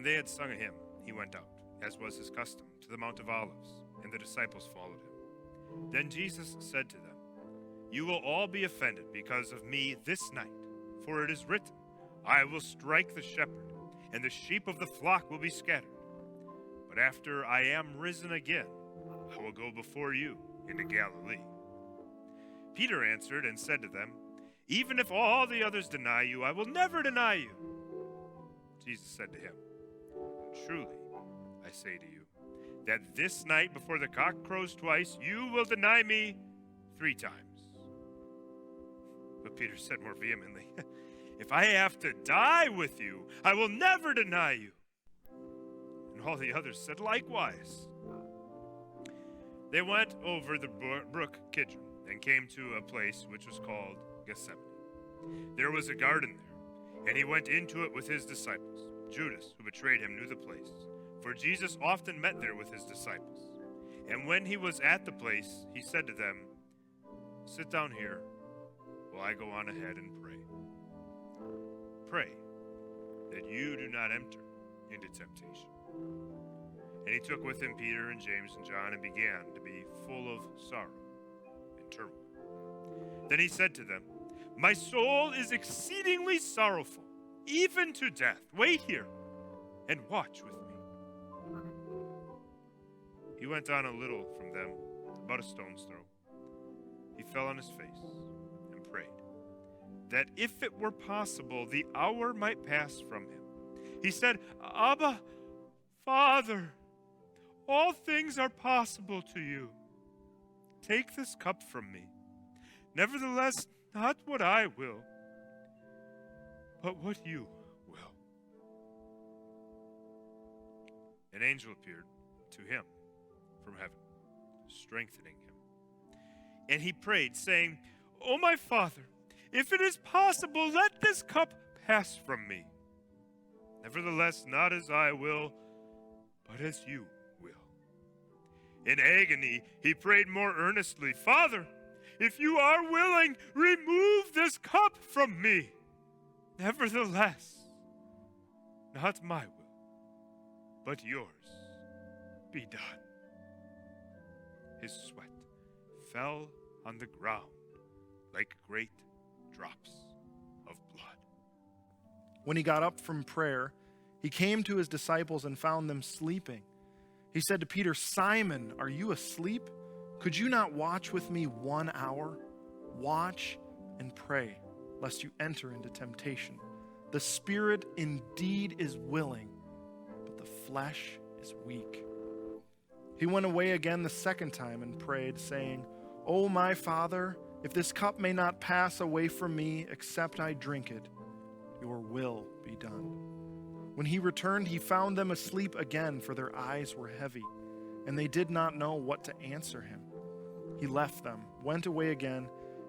When they had sung a hymn, he went out, as was his custom, to the Mount of Olives, and the disciples followed him. Then Jesus said to them, "You will all be offended because of me this night, for it is written, 'I will strike the shepherd, and the sheep of the flock will be scattered.' But after I am risen again, I will go before you into Galilee." Peter answered and said to them, "Even if all the others deny you, I will never deny you." Jesus said to him, "Truly, I say to you, that this night before the cock crows twice, you will deny me 3 times. But Peter said more vehemently, "If I have to die with you, I will never deny you." And all the others said likewise. They went over the brook Kidron and came to a place which was called Gethsemane. There was a garden there, and he went into it with his disciples. Judas, who betrayed him, knew the place, for Jesus often met there with his disciples. And when he was at the place, he said to them, "Sit down here while I go on ahead and pray. Pray that you do not enter into temptation." And he took with him Peter and James and John and began to be full of sorrow and turmoil. Then he said to them, "My soul is exceedingly sorrowful, even to death. Wait here and watch with me." He went on a little from them, about a stone's throw. He fell on his face and prayed that if it were possible, the hour might pass from him. He said, "Abba, Father, all things are possible to you. Take this cup from me. Nevertheless, not what I will, but what you will." An angel appeared to him from heaven, strengthening him. And he prayed, saying, "O my Father, if it is possible, let this cup pass from me. Nevertheless, not as I will, but as you will." In agony, he prayed more earnestly, "Father, if you are willing, remove this cup from me. Nevertheless, not my will, but yours be done." His sweat fell on the ground like great drops of blood. When he got up from prayer, he came to his disciples and found them sleeping. He said to Peter, "Simon, are you asleep? Could you not watch with me 1 hour? Watch and pray, lest you enter into temptation. The spirit indeed is willing, but the flesh is weak." He went away again the second time and prayed, saying, "O my Father, if this cup may not pass away from me except I drink it, your will be done." When he returned, he found them asleep again, for their eyes were heavy, and they did not know what to answer him. He left them, went away again,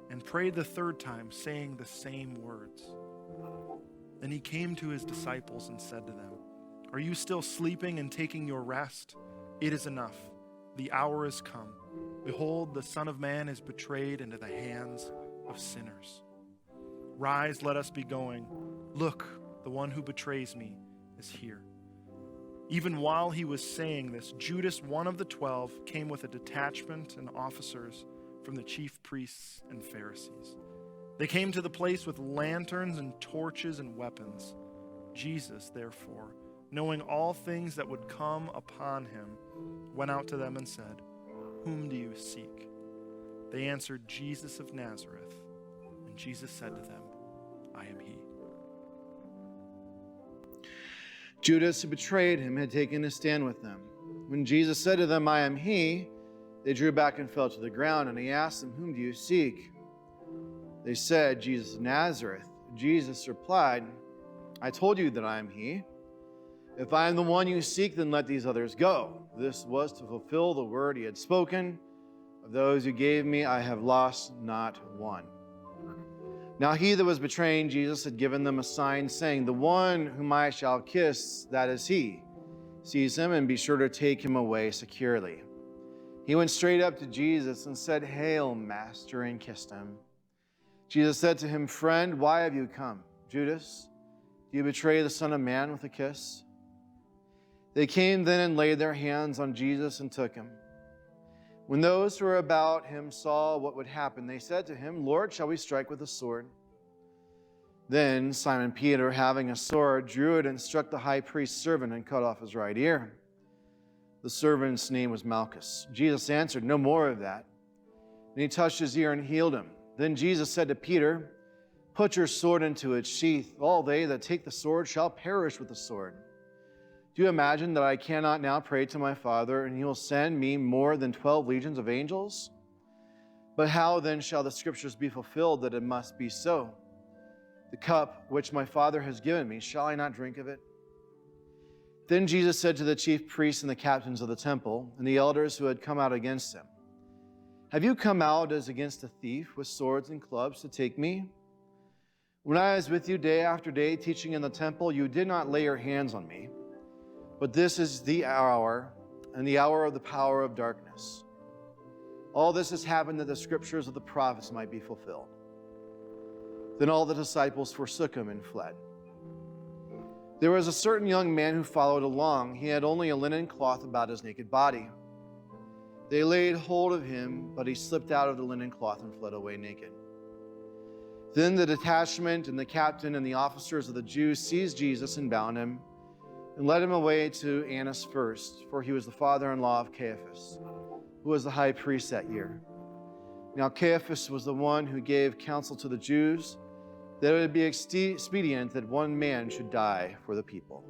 and prayed the third time, saying the same words. Then he came to his disciples and said to them, "Are you still sleeping and taking your rest? It is enough. The hour is come. Behold, the Son of Man is betrayed into the hands of sinners. Rise, let us be going. Look, the one who betrays me is here." Even while he was saying this, Judas, one of the 12, came with a detachment and officers from the chief priests and Pharisees. They came to the place with lanterns and torches and weapons. Jesus, therefore, knowing all things that would come upon him, went out to them and said, "Whom do you seek?" They answered, "Jesus of Nazareth." And Jesus said to them, "I am he." Judas, who betrayed him, had taken his stand with them. When Jesus said to them, "I am he," they drew back and fell to the ground, and he asked them, "Whom do you seek?" They said, "Jesus of Nazareth." Jesus replied, "I told you that I am he. If I am the one you seek, then let these others go." This was to fulfill the word he had spoken. "Of those you gave me, I have lost not one." Now he that was betraying Jesus had given them a sign, saying, "The one whom I shall kiss, that is he. Seize him and be sure to take him away securely." He went straight up to Jesus and said, "Hail, Master," and kissed him. Jesus said to him, "Friend, why have you come? Judas, do you betray the Son of Man with a kiss?" They came then and laid their hands on Jesus and took him. When those who were about him saw what would happen, they said to him, Lord, shall we strike with a sword? Then Simon Peter, having a sword, drew it and struck the high priest's servant and cut off his right ear. The servant's name was Malchus. Jesus answered, no more of that. And he touched his ear and healed him. Then Jesus said to Peter, put your sword into its sheath. All they that take the sword shall perish with the sword. Do you imagine that I cannot now pray to my Father, and he will send me more than 12 legions of angels? But how then shall the scriptures be fulfilled that it must be so? The cup which my Father has given me, shall I not drink of it? Then Jesus said to the chief priests and the captains of the temple, and the elders who had come out against him, have you come out as against a thief with swords and clubs to take me? When I was with you day after day teaching in the temple, you did not lay your hands on me. But this is the hour, and the hour of the power of darkness. All this has happened that the scriptures of the prophets might be fulfilled. Then all the disciples forsook him and fled. There was a certain young man who followed along. He had only a linen cloth about his naked body. They laid hold of him, but he slipped out of the linen cloth and fled away naked. Then the detachment and the captain and the officers of the Jews seized Jesus and bound him, and led him away to Annas first, for he was the father-in-law of Caiaphas, who was the high priest that year. Now Caiaphas was the one who gave counsel to the Jews that it would be expedient that one man should die for the people.